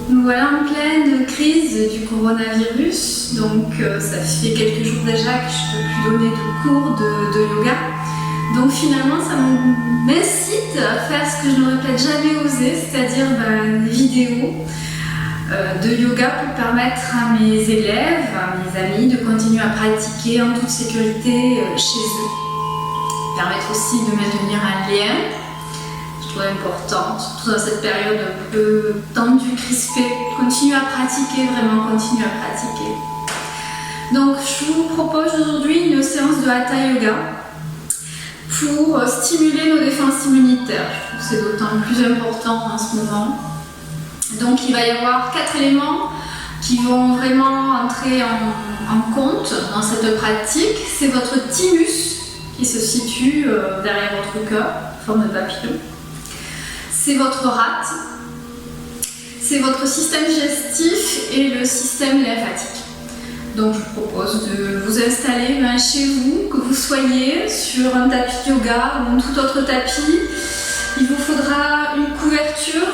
Nous voilà en pleine crise du coronavirus, donc ça fait quelques jours déjà que je ne peux plus donner de cours de yoga. Donc finalement ça m'incite à faire ce que je n'aurais peut-être jamais osé, c'est-à-dire des vidéos de yoga pour permettre à mes élèves, à mes amis de continuer à pratiquer en toute sécurité chez eux. Permettre aussi de maintenir un lien. Je trouve important, surtout dans cette période un peu tendue, crispée, continuer à pratiquer, vraiment continuer à pratiquer. Donc je vous propose aujourd'hui une séance de Hatha Yoga pour stimuler nos défenses immunitaires. Je trouve que c'est d'autant plus important en ce moment. Donc il va y avoir 4 éléments qui vont vraiment entrer en compte dans cette pratique. C'est votre thymus qui se situe derrière votre cœur, en forme de papillon. C'est votre rate, c'est votre système digestif et le système lymphatique. Donc je vous propose de vous installer chez vous, que vous soyez sur un tapis yoga ou tout autre tapis. Il vous faudra une couverture,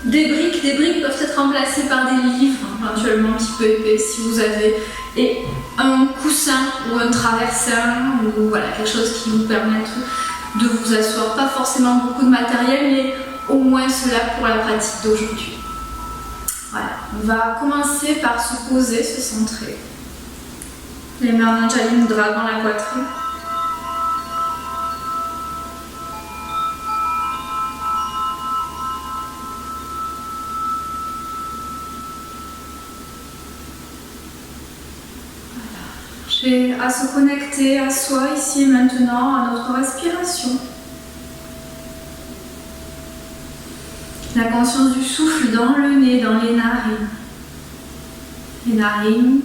des briques peuvent être remplacées par des livres, éventuellement un petit peu épais si vous avez, et un coussin ou un traversin, ou voilà, quelque chose qui vous permette de vous asseoir. Pas forcément beaucoup de matériel, mais au moins cela pour la pratique d'aujourd'hui. Voilà, on va commencer par se poser, se centrer. Les mains d'Anjali Mudra dans la poitrine. J'ai à se connecter à soi ici et maintenant, à notre respiration. La conscience du souffle dans le nez, dans les narines. Les narines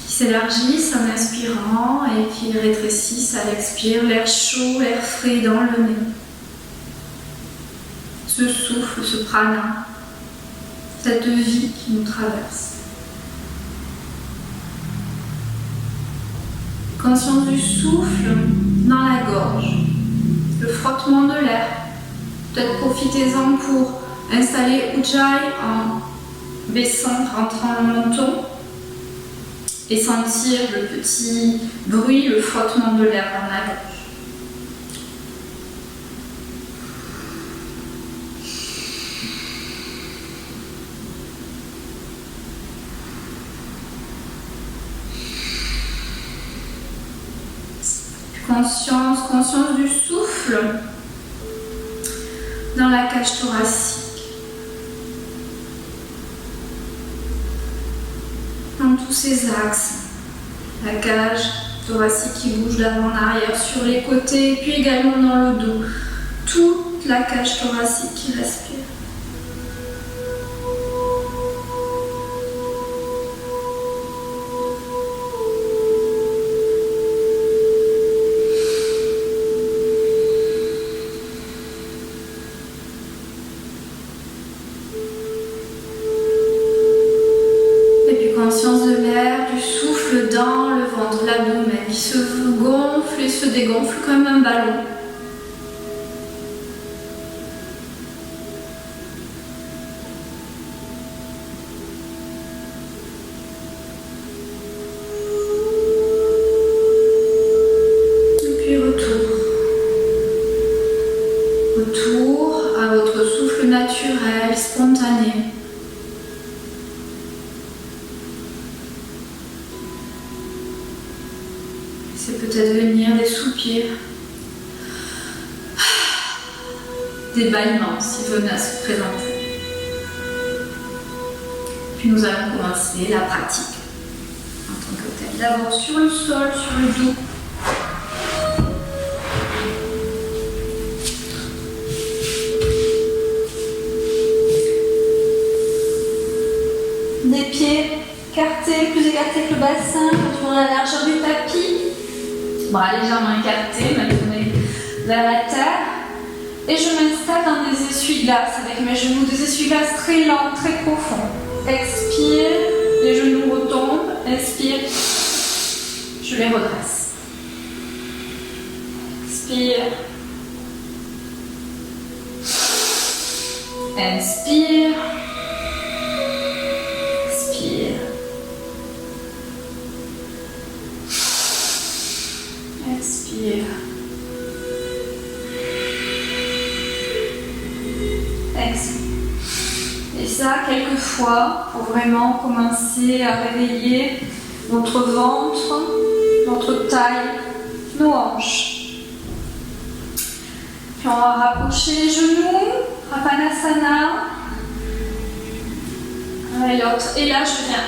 qui s'élargissent en inspirant et qui rétrécissent à l'expire. L'air chaud, l'air frais dans le nez. Ce souffle, ce prana, cette vie qui nous traverse. Conscience du souffle dans la gorge, le frottement de l'air. Peut-être profitez-en pour installer Ujjayi en baissant, rentrant le menton et sentir le petit bruit, le frottement de l'air dans la gorge. Conscience du souffle dans la cage thoracique, dans tous ces axes, la cage thoracique qui bouge d'avant en arrière sur les côtés et puis également dans le dos, toute la cage thoracique qui respire. Conscience de l'air, du souffle dans le ventre, l'abdomen qui se gonfle et se dégonfle comme un ballon. Et puis retour à votre souffle naturel, spontané. C'est peut-être venir des soupirs, des bâillements s'ils venaient à se présenter. Puis nous allons commencer la pratique en tant que telle. D'abord sur le sol, sur le dos. Des pieds écartés, plus écartés que le bassin, retrouvons la largeur du tapis. Bras légèrement écartés, maintenez vers la terre. Et je m'installe dans des essuie-glaces avec mes genoux, des essuie-glaces très lents, très profonds. Expire, les genoux retombent. Inspire, je les redresse. Expire. Inspire. Expire. Expire. Expire. Et ça, quelques fois, pour vraiment commencer à réveiller notre ventre, notre taille, nos hanches. Puis on va rapprocher les genoux, Rapanasana. Et l'autre. Et là, je viens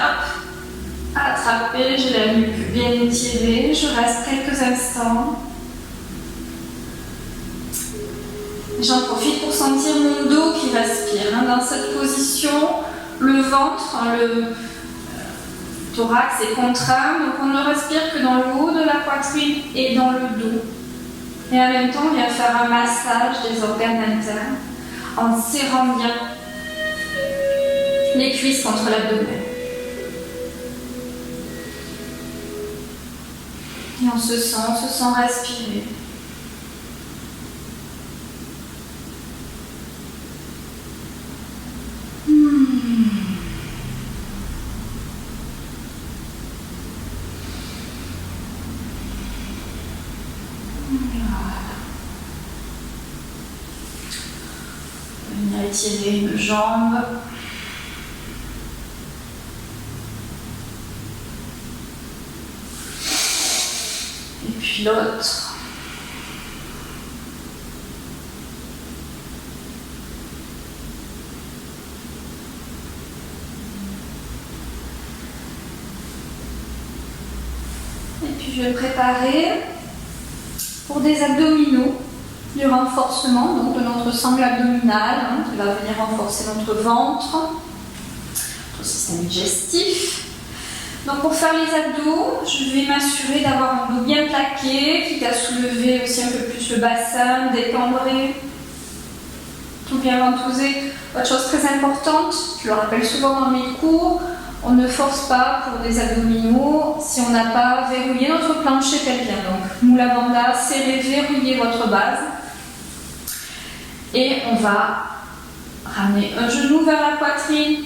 attraper, j'ai la nuque bien étirée. Je reste quelques instants. J'en profite pour sentir mon dos qui respire. Dans cette position, le ventre, le thorax est contraint, donc on ne respire que dans le haut de la poitrine et dans le dos. Et en même temps, on vient faire un massage des organes internes en serrant bien les cuisses contre l'abdomen. Et on se sent respirer. Étirer une jambe. Et puis l'autre. Et puis je vais préparer pour des abdominaux. Du renforcement donc, de notre sangle abdominale qui va venir renforcer notre ventre, notre système digestif. Donc pour faire les abdos, je vais m'assurer d'avoir un dos bien plaqué, quitte à soulever aussi un peu plus le bassin, décambrer, tout bien ventouser. Autre chose très importante, je le rappelle souvent dans mes cours, on ne force pas pour des abdominaux si on n'a pas verrouillé notre plancher pelvien. Donc Mula Bandha, serrez, verrouillez votre base. Et on va ramener un genou vers la poitrine.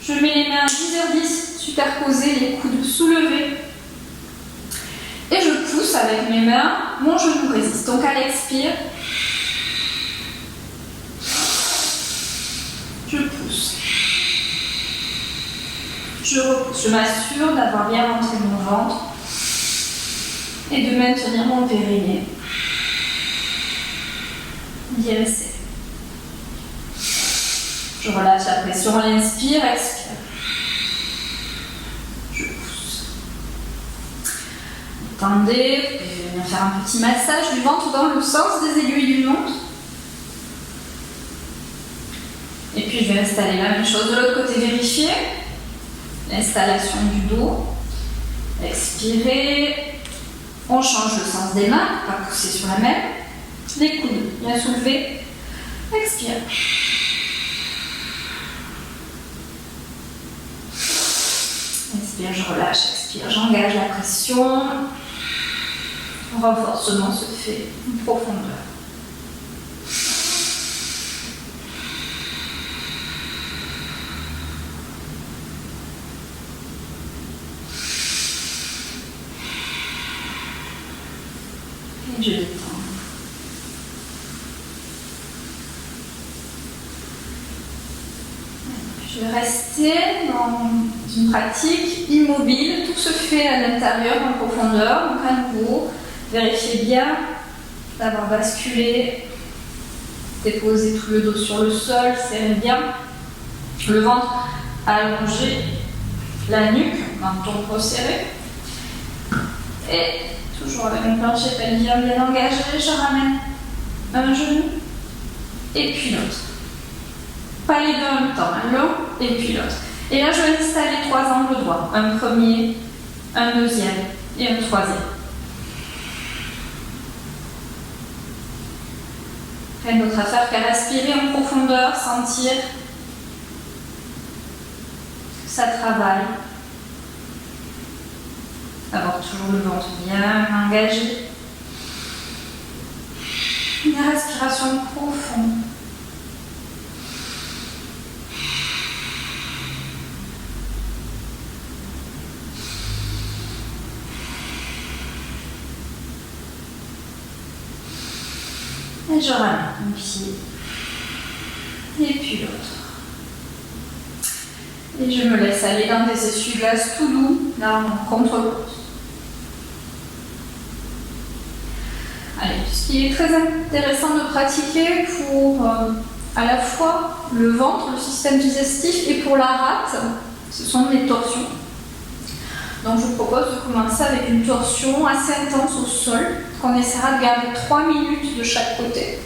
Je mets les mains à 10h10 superposées, les coudes soulevés. Et je pousse avec mes mains, mon genou résiste. Donc à l'expire, je pousse. Je repousse. Je m'assure d'avoir bien rentré mon ventre et de maintenir mon périnée. Bien serré. Je relâche la pression, on inspire, expire. Je pousse. Attendez, vous pouvez venir faire un petit massage du ventre dans le sens des aiguilles d'une montre. Et puis je vais installer la même chose de l'autre côté, vérifier. L'installation du dos. Expirez. On change le sens des mains, pas pousser sur la même. Les coudes bien soulevés. Expire. Inspire, je relâche. Expire, j'engage la pression. Le renforcement se fait en profondeur. Et je détends. Je vais rester dans une pratique immobile. Tout se fait à l'intérieur, en profondeur. Donc à nouveau, vérifiez bien d'avoir basculé. Déposez tout le dos sur le sol, serrez bien le ventre, allongez la nuque, menton resserré. Et toujours avec mon plancher pelvien bien engagé, je ramène un genou et puis l'autre. Pas les deux en même temps, l'un et puis l'autre. Et là, je vais installer 3 angles droits. Un premier, un deuxième et un troisième. Rien d'autre à faire qu'à respirer en profondeur, sentir que ça travaille. Avoir toujours le ventre bien engagé. Une respiration profonde. Et je ramène un pied. Et puis l'autre. Et je me laisse aller dans des essuie-glaces tout doux, là en contre-pose. Allez, ce qui est très intéressant de pratiquer pour à la fois le ventre, le système digestif et pour la rate, ce sont des torsions. Donc je vous propose de commencer avec une torsion assez intense au sol, qu'on essaiera de garder 3 minutes de chaque côté.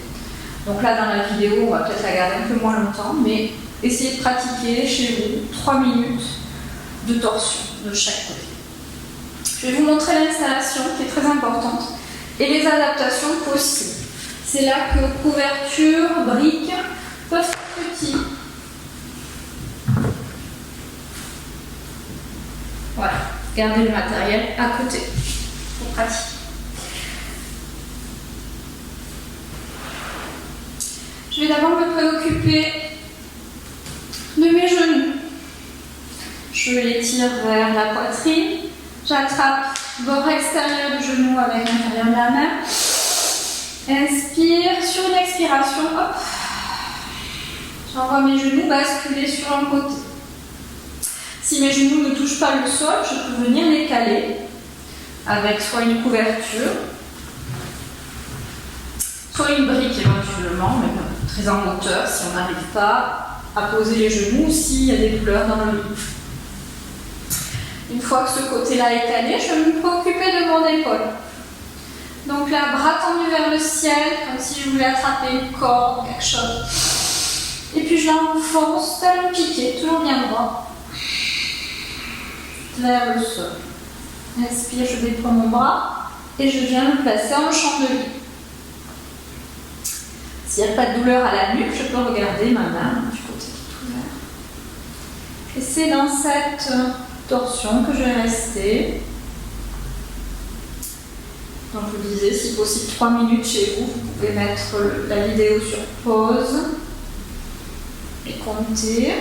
Donc là dans la vidéo, on va peut-être la garder un peu moins longtemps, mais essayez de pratiquer chez vous 3 minutes de torsion de chaque côté. Je vais vous montrer l'installation qui est très importante et les adaptations possibles. C'est là que couverture, briques peuvent être petits. Voilà, gardez le matériel à côté pour pratiquer. Je vais d'abord me préoccuper de mes genoux. Je les tire vers la poitrine. J'attrape bord extérieur du genou avec l'intérieur de la main. Inspire. Sur une expiration, hop. J'envoie mes genoux basculer sur un côté. Si mes genoux ne touchent pas le sol, je peux venir les caler avec soit une couverture, soit une brique éventuellement, mais très en hauteur si on n'arrive pas à poser les genoux ou s'il y a des douleurs dans le lit. Une fois que ce côté-là est calé, je vais me préoccuper de mon épaule. Donc là, bras tendus vers le ciel, comme si je voulais attraper une corde, quelque chose. Et puis je l'enfonce, talon piqué, toujours bien droit, vers le sol. Inspire, je déploie mon bras et je viens me placer en chandelier. S'il n'y a pas de douleur à la nuque, je peux regarder ma main du côté qui est ouvert. Et c'est dans cette torsion que je vais rester. Donc je vous disais, si possible 3 minutes chez vous, vous pouvez mettre la vidéo sur pause et compter.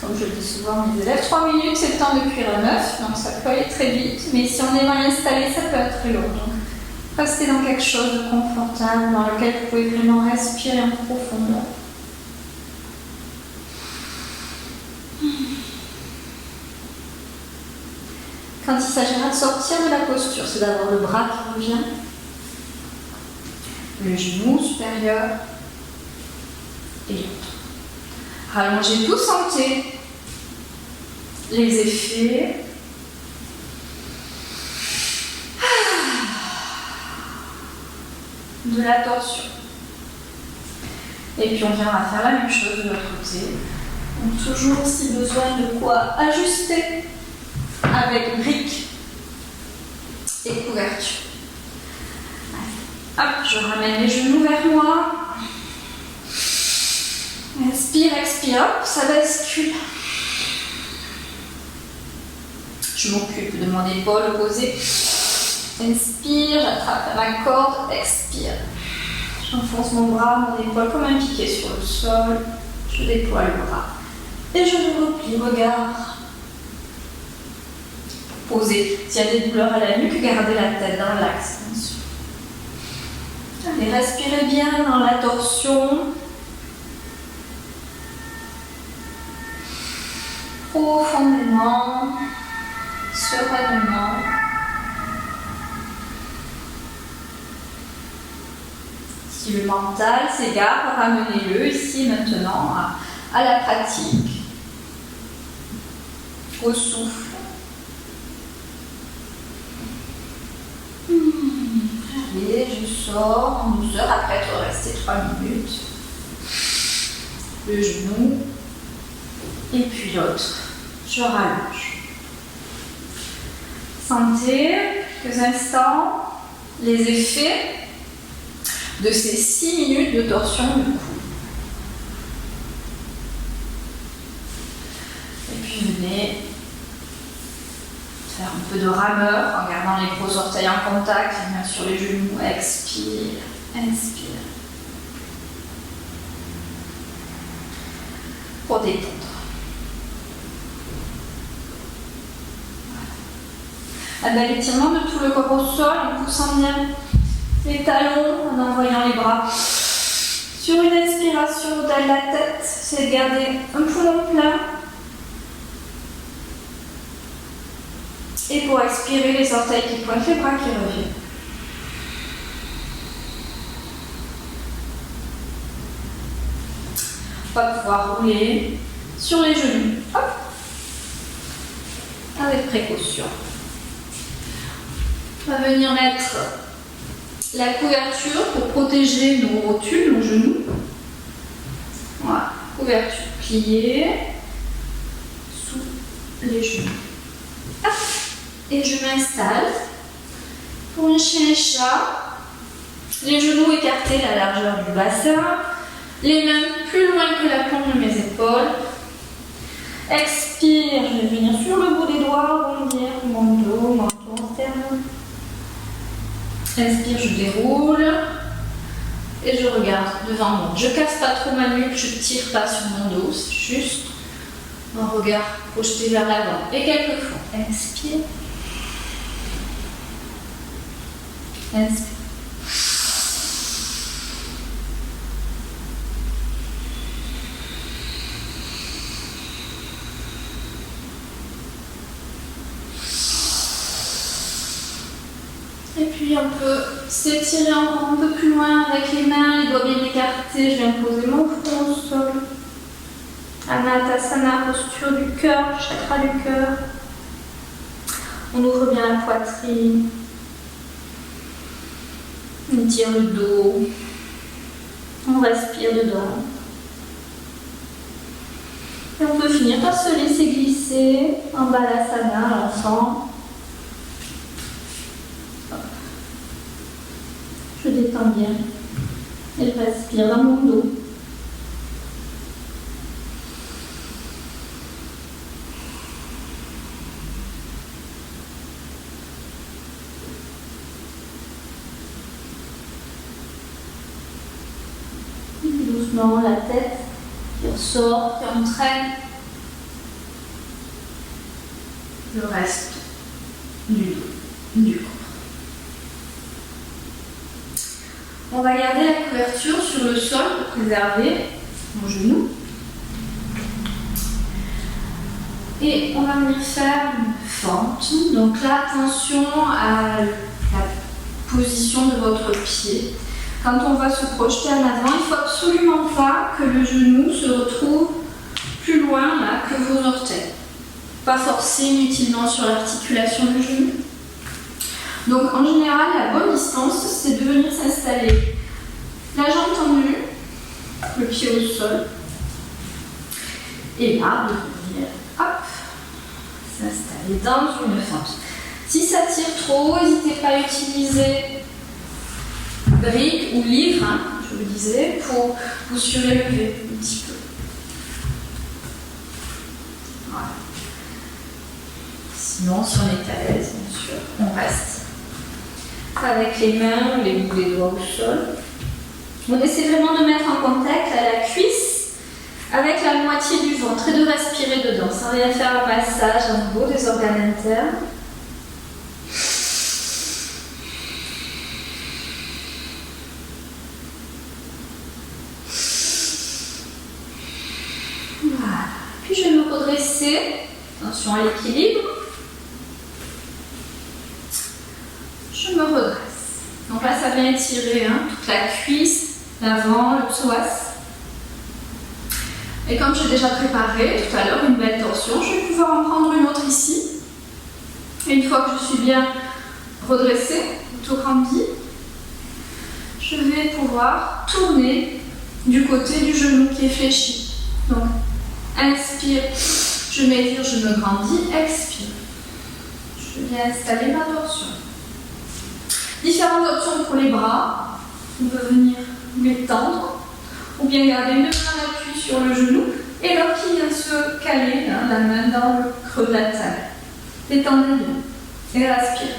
Comme je le dis souvent à mes élèves, 3 minutes c'est le temps de cuire un œuf, donc ça peut aller très vite, mais si on est mal installé, ça peut être très long. Donc restez dans quelque chose de confortable, dans lequel vous pouvez vraiment respirer en profondeur. Quand il s'agira de sortir de la posture, c'est d'avoir le bras qui revient, le genou supérieur et l'autre. Rallongez tout, sentez les effets. De la torsion. Et puis on viendra faire la même chose de l'autre côté. Donc toujours si besoin de quoi ajuster avec briques et couverture. Hop, je ramène les genoux vers moi. Inspire, expire, hop, ça bascule. Je m'occupe de mon épaule posée. Inspire, j'attrape ma corde, expire. J'enfonce mon bras, mon épaule comme un piquet sur le sol. Je déploie le bras. Et je le replie, regard. Posez. S'il y a des douleurs à la nuque, gardez la tête dans l'axe. Allez, respirez bien dans la torsion. Profondément, sereinement. Si le mental s'égare, ramenez-le ici maintenant à la pratique, au souffle. Allez, je sors en douceur après être resté 3 minutes. Le genou et puis l'autre. Je rallonge. Sentez quelques instants les effets de ces 6 minutes de torsion du cou. Et puis venez faire un peu de rameur en gardant les gros orteils en contact, les mains sur les genoux. Expire, inspire. Pour détendre. Un bel étirement de tout le corps au sol en poussant bien les talons, en envoyant les bras sur une inspiration au-delà de la tête. C'est de garder un poumon plein. Et pour expirer, les orteils qui pointent, les bras qui reviennent. On va pouvoir rouler sur les genoux. Hop. Avec précaution. On va venir mettre la couverture pour protéger nos rotules, nos genoux. Voilà, couverture pliée sous les genoux. Hop. Et je m'installe pour un chien et chat. Les genoux écartés à la largeur du bassin. Les mains plus loin que la plombe de mes épaules. Expire, je vais venir sur le bout des doigts, arrondir mon dos, menton interne. Inspire, je déroule. Et je regarde devant moi. Je casse pas trop ma nuque, je tire pas sur mon dos, c'est juste un regard projeté vers l'avant. Et quelques fois. Inspire. Inspire. Et puis on peut s'étirer encore un peu plus loin avec les mains, les doigts bien écartés. Je viens poser mon front au sol. Anatasana, posture du cœur, chakra du cœur. On ouvre bien la poitrine. On tire le dos. On respire dedans. Et on peut finir par se laisser glisser en balasana à l'enfant. Je détends bien et je respire dans mon dos. Et puis doucement la tête qui ressort, qui entraîne le reste du dos, du corps. On va garder la couverture sur le sol pour préserver nos genoux. Et on va venir faire une fente. Donc là, attention à la position de votre pied. Quand on va se projeter en avant, il ne faut absolument pas que le genou se retrouve plus loin là, que vos orteils. Pas forcer inutilement sur l'articulation du genou. Donc en général, la bonne distance, c'est de venir s'installer la jambe tendue, le pied au sol, et là, de venir, hop, s'installer dans une fente. Si ça tire trop, n'hésitez pas à utiliser brique ou livre, hein, je vous le disais, pour vous surélever un petit peu. Voilà. Sinon, si on est à l'aise, bien sûr, on reste avec les mains, les bouts des doigts au sol. On essaie vraiment de mettre en contact la cuisse avec la moitié du ventre et de respirer dedans. Ça vient faire un massage au niveau des organes internes. Voilà. Puis je vais me redresser. Attention à l'équilibre. Je me redresse. Donc là, ça vient étirer toute la cuisse, l'avant, le psoas. Et comme j'ai déjà préparé tout à l'heure une belle torsion, je vais pouvoir en prendre une autre ici. Et une fois que je suis bien redressée, auto-grandie, je vais pouvoir tourner du côté du genou qui est fléchi. Donc, inspire, je m'étire, je me grandis, expire. Je viens installer ma torsion. Différentes options pour les bras. On peut venir l'étendre ou bien garder une main à l'appui sur le genou et l'autre qui vient se caler, la main dans le creux de la taille. Détendez-vous et respirez.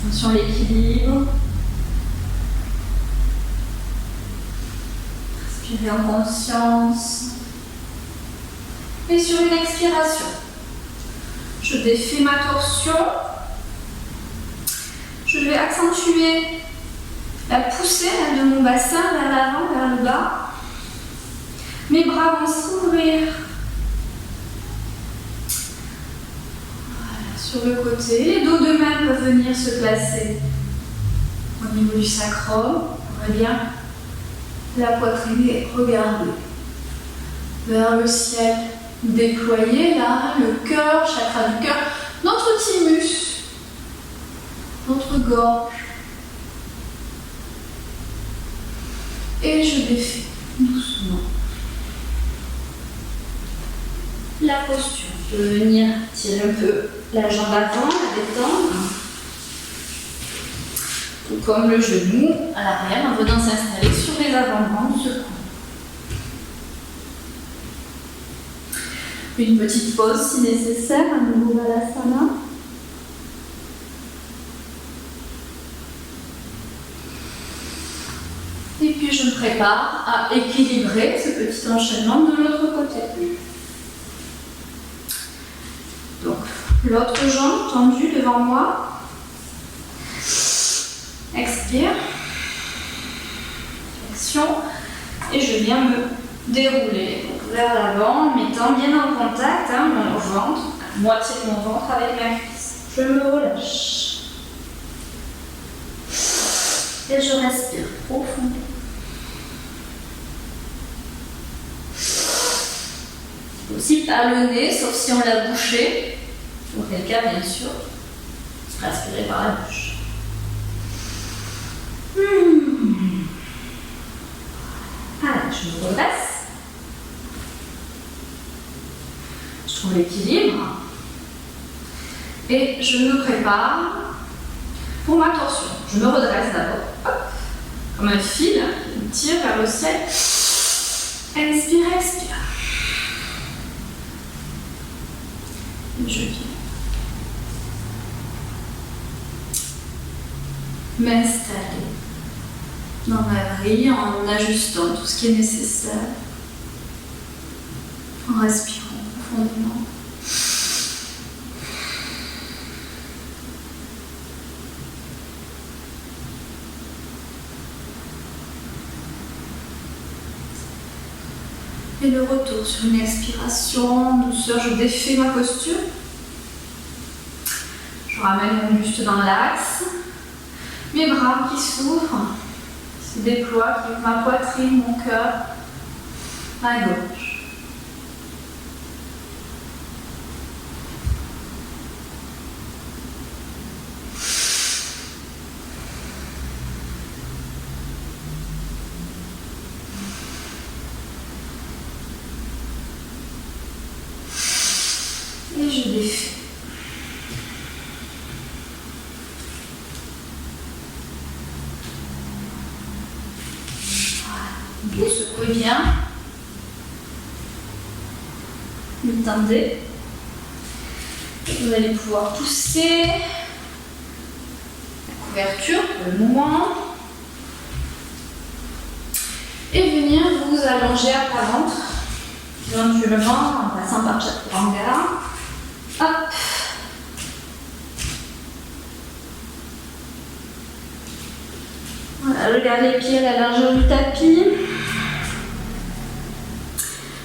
Attention à l'équilibre. Inspirez en conscience. Et sur une expiration, je défais ma torsion. Je vais accentuer la poussée de mon bassin vers l'avant, vers le bas. Mes bras vont s'ouvrir. Voilà, sur le côté. Les dos de main peuvent venir se placer au niveau du sacrum. On va bien la poitrine et regarder vers le ciel. Déployer là, le cœur, chakra du cœur, notre thymus, notre gorge. Et je défais doucement la posture. Je peux venir tirer un peu la jambe avant, la détendre. Tout comme le genou à l'arrière en venant s'installer sur les avant-bras du second. Une petite pause si nécessaire, un nouveau Balasana. Et puis je me prépare à équilibrer ce petit enchaînement de l'autre côté. Donc l'autre jambe tendue devant moi. Expire. Flexion. Et je viens me dérouler donc vers l'avant en mettant bien en contact mon ventre, la moitié de mon ventre avec ma cuisse. Je me relâche. Et je respire profondément. Aussi par le nez, sauf si on l'a bouché. Auquel cas, bien sûr, respirer par la bouche. Voilà, je me redresse. Je trouve l'équilibre. Et je me prépare pour ma torsion. Je me redresse d'abord. Hop, comme un fil qui me tire vers le ciel. Inspire, expire. Et je viens m'installer dans ma vrille en ajustant tout ce qui est nécessaire, en respirant profondément. Et le retour sur une expiration, en douceur, je défais ma posture. Je ramène mon buste dans l'axe. Mes bras qui s'ouvrent, qui se déploient, qui ouvrent ma poitrine, mon cœur, ma gauche. Et je défais. Vous secouez bien. Détendez. Vous allez pouvoir pousser la couverture pour le moment. Et venir vous allonger à plat ventre. Éventuellement en passant par chaturanga. Hop. Voilà, je garde les pieds à la largeur du tapis.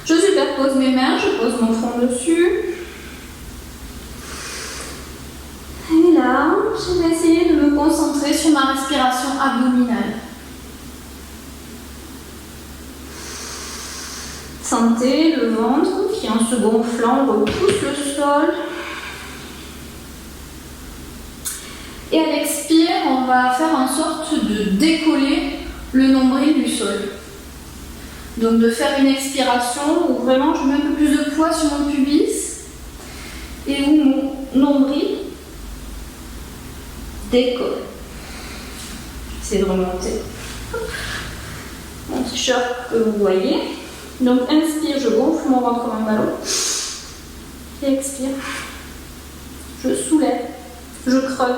Je superpose mes mains, je pose mon front dessus. Et là, je vais essayer de me concentrer sur ma respiration abdominale. Sentez le ventre qui, en se gonflant, repousse le sol. Et à l'expire, on va faire en sorte de décoller le nombril du sol. Donc de faire une expiration où vraiment je mets un peu plus de poids sur mon pubis et où mon nombril décolle. J'essaie de remonter. Mon t-shirt que vous voyez. Donc inspire, je gonfle mon ventre comme un ballon. Et expire. Je soulève, je creuse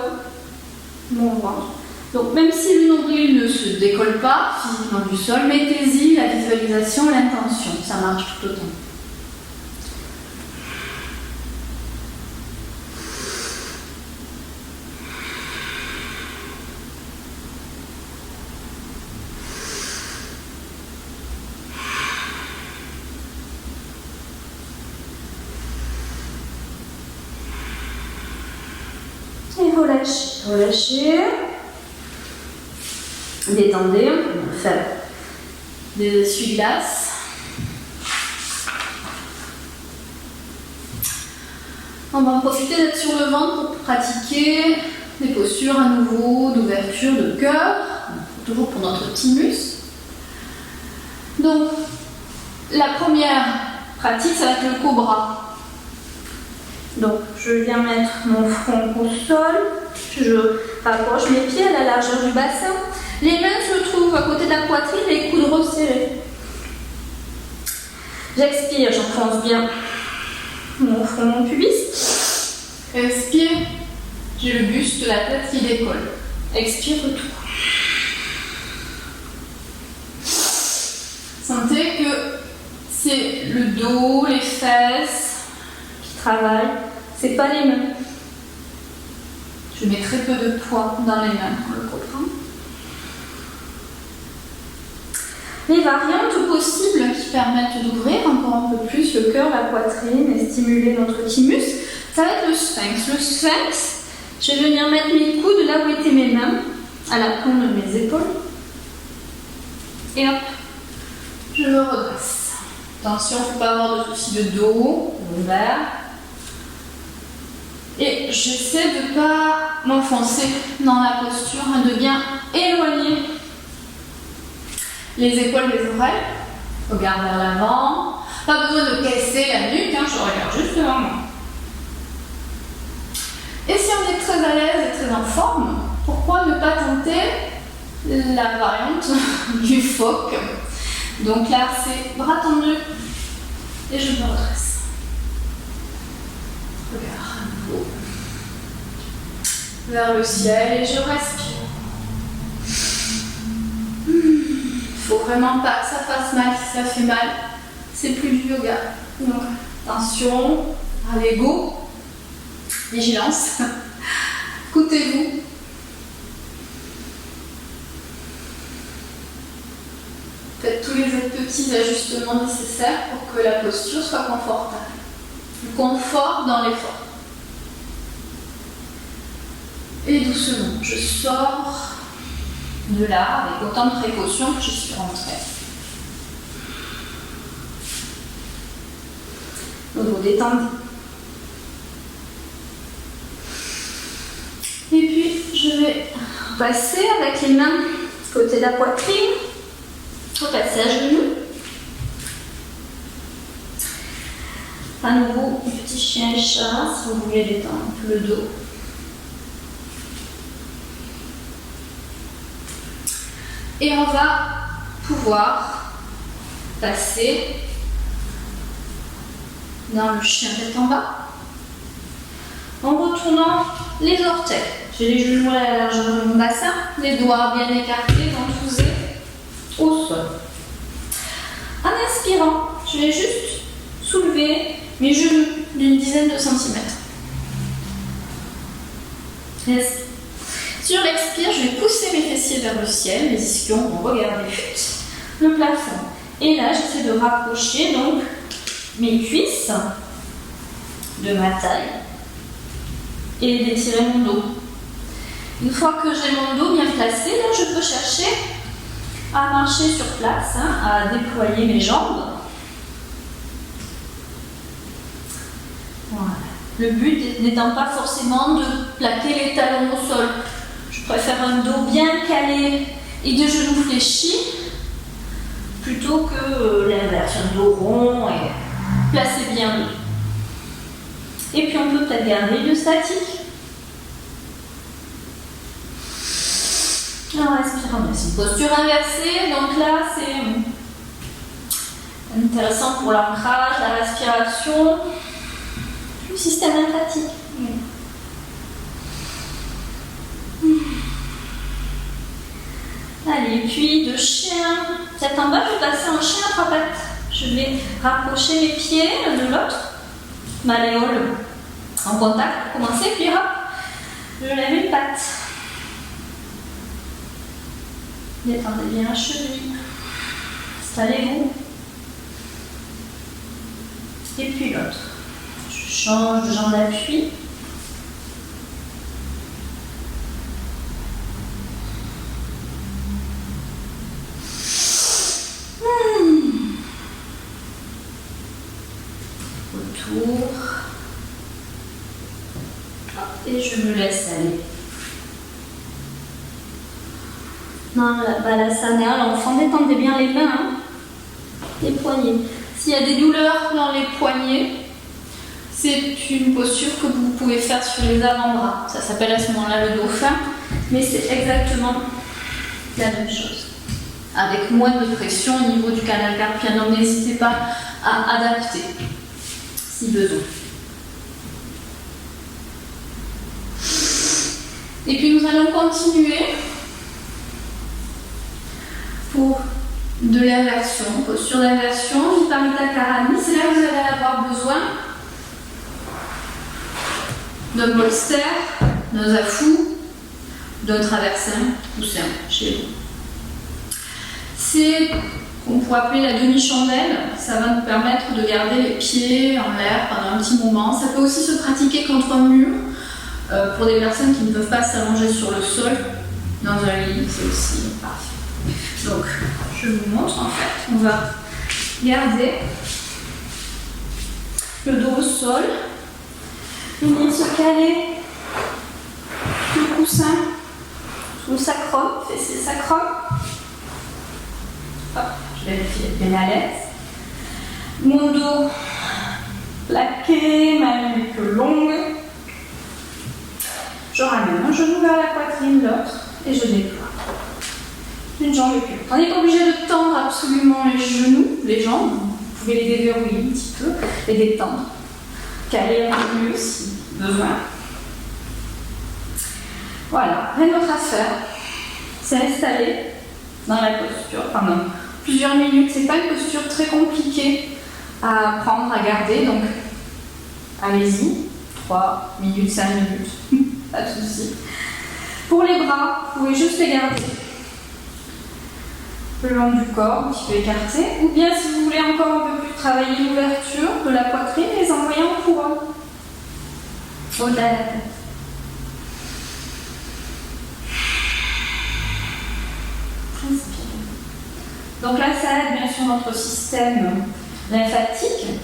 mon ventre Donc même si le nombril ne se décolle pas physiquement du sol, mettez-y la visualisation, l'intention, ça marche tout autant. Et relâchez, relâchez. Détendez, on va faire des essuie-glaces. On va en profiter d'être sur le ventre pour pratiquer des postures à nouveau d'ouverture de cœur, toujours pour notre thymus. Donc, la première pratique, ça va être le cobra. Donc, je viens mettre mon front au sol, je rapproche mes pieds à la largeur du bassin. Les mains se trouvent à côté de la poitrine, les coudes resserrés. J'expire, j'enfonce bien mon front, mon pubis. Expire, j'ai le buste, la tête qui décolle. Expire, retour. Sentez que c'est le dos, les fesses qui travaillent, c'est pas les mains. Je mets très peu de poids dans les mains pour le comprendre. Les variantes possibles qui permettent d'ouvrir encore un peu plus le cœur, la poitrine et stimuler notre thymus, ça va être le sphinx. Le sphinx, je vais venir mettre mes coudes là où étaient mes mains, à la pointe de mes épaules. Et hop, je me redresse. Attention, il ne faut pas avoir de soucis de dos, ouvert. Et j'essaie de ne pas m'enfoncer dans la posture, de bien éloigner les épaules des oreilles. Regard vers l'avant. Pas besoin de casser la nuque, je regarde juste devant moi. Et si on est très à l'aise et très en forme, pourquoi ne pas tenter la variante du phoque? Donc là, c'est bras tendus et je me redresse. Regard à nouveau vers le ciel et je respire. Faut vraiment pas que ça fasse mal. Si ça fait mal, c'est plus du yoga. Donc attention à l'ego, vigilance. Écoutez-vous. Faites tous les petits ajustements nécessaires pour que la posture soit confortable. Le confort dans l'effort. Et doucement, je sors de là avec autant de précaution que je suis rentrée. Donc vous détendez. Et puis je vais passer avec les mains côté de la poitrine, repasser à genoux. À nouveau, petit chien et chat si vous voulez détendre un peu le dos. Et on va pouvoir passer dans le chien tête en bas en retournant les orteils. J'ai les genoux à la largeur de mon bassin, les doigts bien écartés, ventousés au sol. En inspirant, je vais juste soulever mes genoux d'une dizaine de centimètres. Sur l'expire, je vais pousser mes fessiers vers le ciel, les ischions vont regarder le plafond. Et là, j'essaie de rapprocher donc mes cuisses de ma taille et d'étirer mon dos. Une fois que j'ai mon dos bien placé, là, je peux chercher à marcher sur place, à déployer mes jambes. Voilà. Le but n'étant pas forcément de plaquer les talons au sol. Je préfère un dos bien calé et des genoux fléchis plutôt que l'inverse, un dos rond et placé bien le dos. Et puis on peut peut-être garder le statique. En respirant, c'est une posture inversée, donc là c'est intéressant pour l'ancrage, la respiration, le système lymphatique. Et puis de chien, peut-être en bas, je vais passer en chien à 3 pattes. Je vais rapprocher mes pieds l'un de l'autre, malléole en contact pour commencer, puis hop, je lève une patte. Détendez bien la cheville. Installez-vous. Et puis l'autre. Je change de jambe d'appui. Autour. Et je me laisse aller. Non, la balasana, l'enfant, détendez bien les mains, hein, les poignets. S'il y a des douleurs dans les poignets, c'est une posture que vous pouvez faire sur les avant-bras. Ça s'appelle à ce moment-là le dauphin, mais c'est exactement la même chose. Avec moins de pression au niveau du canal carpien. Donc n'hésitez pas à adapter si besoin. Et puis nous allons continuer pour de l'inversion, posture d'inversion, Viparita Karani. C'est là que vous allez avoir besoin d'un bolster, d'un zafu, d'un traversin coussin chez vous. C'est qu'on pourrait appeler la demi-chandelle. Ça va nous permettre de garder les pieds en l'air pendant un petit moment. Ça peut aussi se pratiquer contre un mur. Pour des personnes qui ne peuvent pas s'allonger sur le sol, dans un lit, c'est aussi parfait. Donc, je vous montre en fait. On va garder le dos au sol, venir se caler le coussin sous le sacrum, fessier sacrum. Hop, je vérifie d'être bien à l'aise. Mon dos plaqué, ma nuque longue. Je ramène un genou vers la poitrine, l'autre, et je déploie. Une jambe et puis l'autre. On n'est pas obligé de tendre absolument les genoux, les jambes. Vous pouvez les déverrouiller un petit peu, les détendre. Caler un peu mieux si besoin. Voilà, rien d'autre à faire. C'est installer dans la posture pendant plusieurs minutes. C'est pas une posture très compliquée à apprendre, à garder, donc allez-y. 3 minutes, 5 minutes. Pas de souci. Pour les bras, vous pouvez juste les garder le long du corps, un petit peu écartés. Ou bien, si vous voulez encore un peu plus travailler l'ouverture de la poitrine, les envoyer en couronne. Au-delà de la tête. Inspire. Donc là, ça aide bien sûr notre système lymphatique,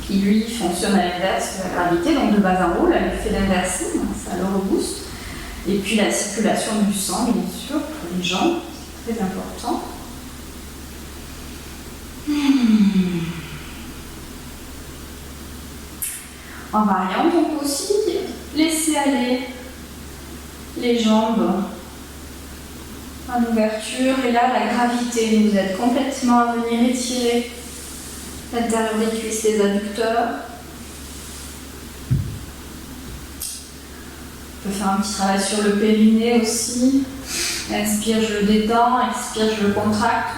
qui lui fonctionne à l'inverse de la gravité, donc de bas en haut, là, l'effet d'inversion, ça le rebooste. Et puis la circulation du sang, bien sûr, pour les jambes, c'est très important. En variant, on peut aussi laisser aller les jambes en ouverture, et là, la gravité nous aide complètement à venir étirer l'intérieur des cuisses, les adducteurs. On peut faire un petit travail sur le périnée aussi. Inspire, je le détends. Expire, je le contracte.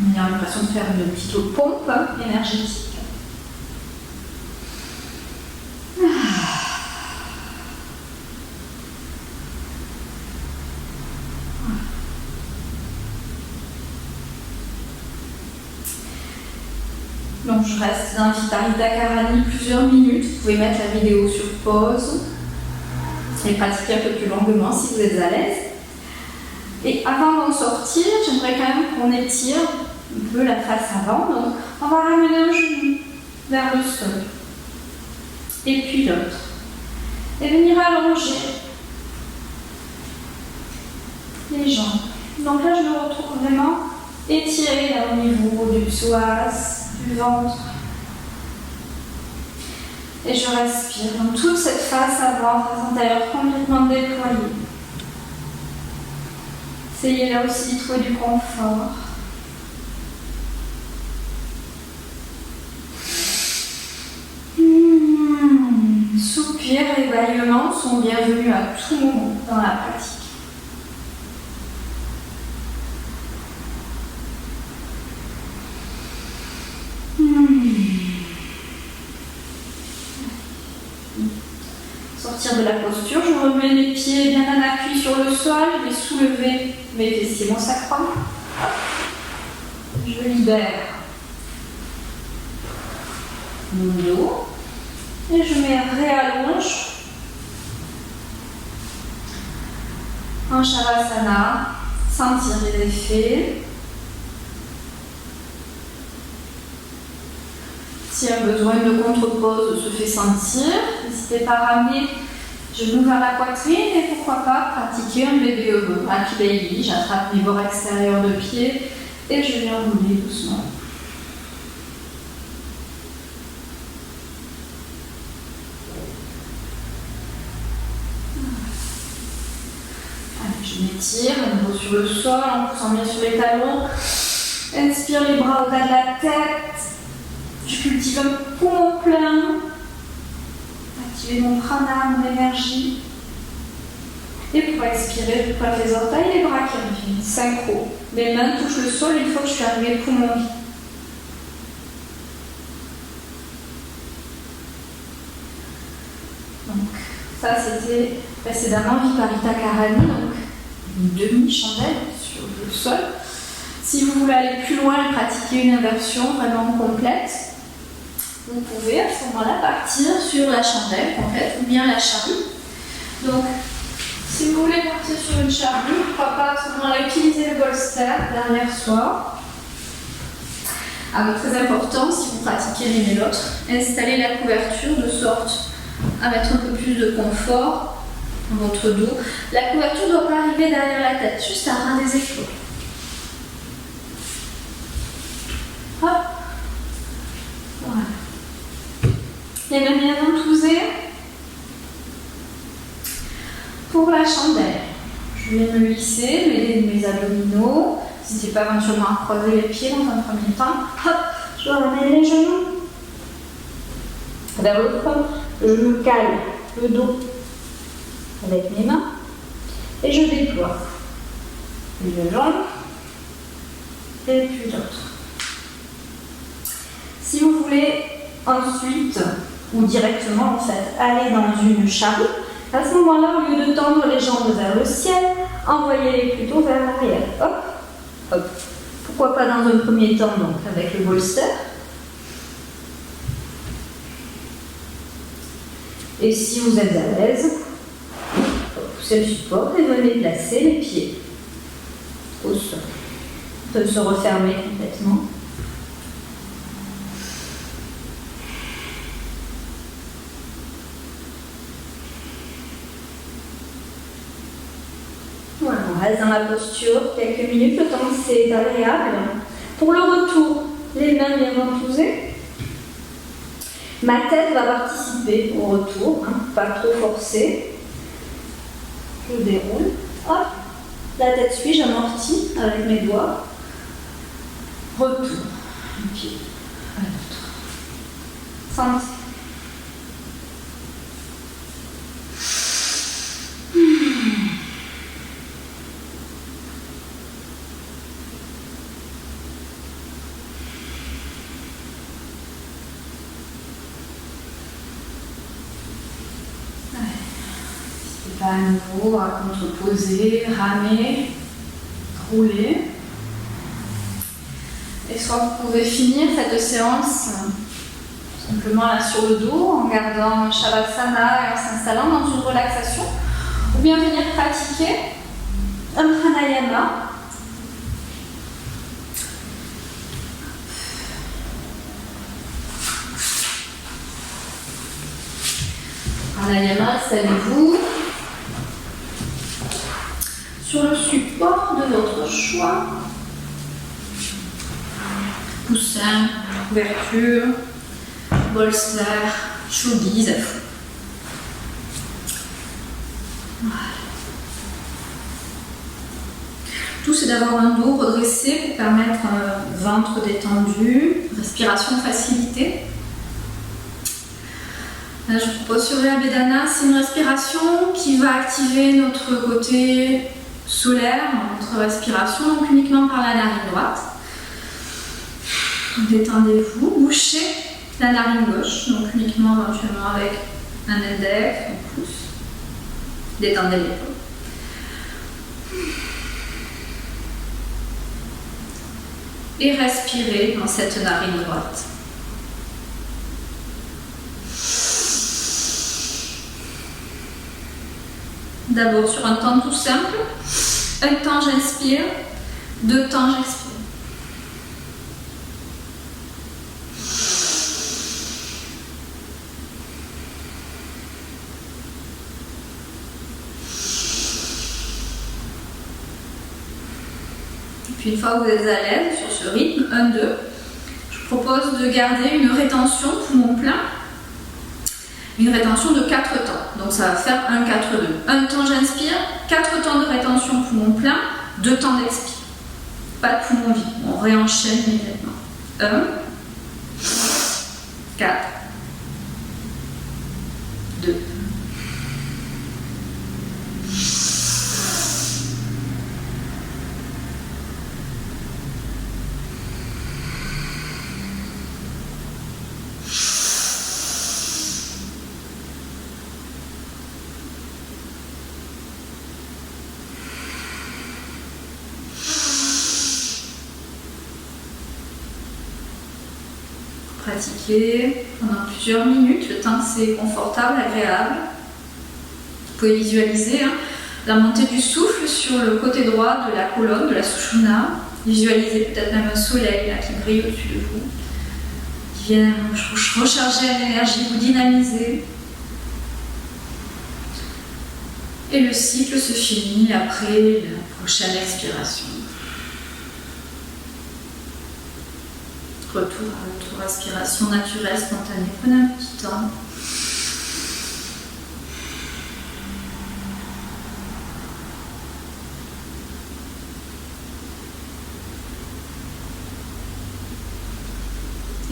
On a l'impression de faire une petite pompe énergétique. Donc je reste dans Viparita Karani plusieurs minutes. Vous pouvez mettre la vidéo sur pause et pratiquer un peu plus longuement si vous êtes à l'aise. Et avant d'en sortir, j'aimerais quand même qu'on étire un peu la face avant. Donc on va ramener un genou vers le sol. Et puis l'autre. Et venir allonger les jambes. Donc là je me retrouve vraiment étirée là, au niveau du psoas, du ventre. Et je respire. Donc toute cette face avant, face antérieure complètement déployée. Essayez là aussi de trouver du confort. Soupir et bâillements sont bienvenus à tout moment dans la pratique. Sortir de la posture, je remets les pieds bien en appui sur le sol, je vais soulever mes fessiers, mon sacrum. Je libère mon dos et je me réallonge en Shavasana, sentir les effets. Si un besoin de contre-pose se fait sentir, n'hésitez pas à ramener genoux vers la poitrine et pourquoi pas pratiquer un bébé heureux. Happy Baby, j'attrape mes bords extérieurs de pied et je viens rouler doucement. Allez, je m'étire à nouveau sur le sol en poussant bien sur les talons. Inspire les bras au-delà de la tête. Je cultive un poumon plein. Activer mon prana, mon énergie. Et pour expirer, je pointe les orteils et les bras qui reviennent. Synchro. Mes mains touchent le sol une fois que je suis arrivée poumon vide. Donc, ça c'était précédemment Viparita Karani, donc une demi-chandelle sur le sol. Si vous voulez aller plus loin et pratiquer une inversion vraiment complète, vous pouvez à ce moment-là partir sur la chandelle complète ou bien la charrue. Donc, si vous voulez partir sur une charrue, pourquoi pas à ce moment-là utiliser le bolster derrière soi. Très important, si vous pratiquez l'une et l'autre, installez la couverture de sorte à mettre un peu plus de confort dans votre dos. La couverture ne doit pas arriver derrière la tête, juste à ras des épaules. Hop. Voilà. Les mains bien ventousées. Pour la chandelle, je vais me lisser, mêler mes abdominaux. N'hésitez pas éventuellement à croiser les pieds dans un premier temps. Hop, je ramène les genoux vers le front. Je me cale le dos avec mes mains et je déploie une jambe et puis l'autre. Si vous voulez ensuite ou directement en fait aller dans une charrue, à ce moment-là, au lieu de tendre les jambes vers le ciel, envoyez-les plutôt vers l'arrière. Hop, hop. Pourquoi pas dans un premier temps donc avec le bolster. Et si vous êtes à l'aise, poussez le support et venez placer les pieds au sol. Ils peuvent se refermer complètement. Voilà, on reste dans la posture quelques minutes, le temps que c'est agréable. Pour le retour, les mains bien ventousées. Ma tête va participer au retour, pas trop forcer. Je déroule. Hop, la tête suit, j'amortis avec mes doigts. Retour, un pied à l'autre. Sentez. À nouveau à contreposer, ramer, rouler. Et soit vous pouvez finir cette séance simplement là sur le dos en gardant Shavasana et en s'installant dans une relaxation, ou bien venir pratiquer un pranayama. Pranayama, installez-vous sur le support de votre choix. Coussin, couverture, bolster, choubis, à fond. Voilà. Tout c'est d'avoir un dos redressé pour permettre un ventre détendu, respiration facilitée. Là, je vous propose sur Abedana, c'est une respiration qui va activer notre côté solaire, notre respiration, donc uniquement par la narine droite. Détendez-vous, bouchez la narine gauche, donc uniquement éventuellement avec un index, un pouce. Détendez l'épaule. Et respirez dans cette narine droite. D'abord sur un temps tout simple. Un temps j'inspire, 2 temps j'expire. Puis une fois que vous êtes à l'aise sur ce rythme, 1, 2, je vous propose de garder une rétention poumon plein, une rétention de 4 temps. Donc ça va faire 1, 4, 2. Un temps j'inspire, 4 temps de rétention poumon plein, 2 temps d'expire. Pas de poumon vide, on réenchaîne immédiatement. 1, 4, 2. Pratiquer pendant plusieurs minutes, le temps que c'est confortable, agréable. Vous pouvez visualiser la montée du souffle sur le côté droit de la colonne, de la Sushumna. Visualisez peut-être même un soleil là, qui brille au-dessus de vous, qui vient recharger l'énergie, vous dynamiser. Et le cycle se finit après la prochaine expiration. Retour à votre respiration naturelle, spontanée. Prenez un petit temps.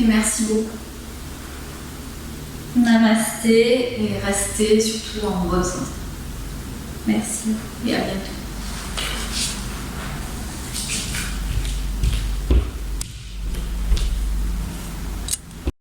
Et merci beaucoup. Namasté et restez surtout en bonne santé. Merci et à bientôt.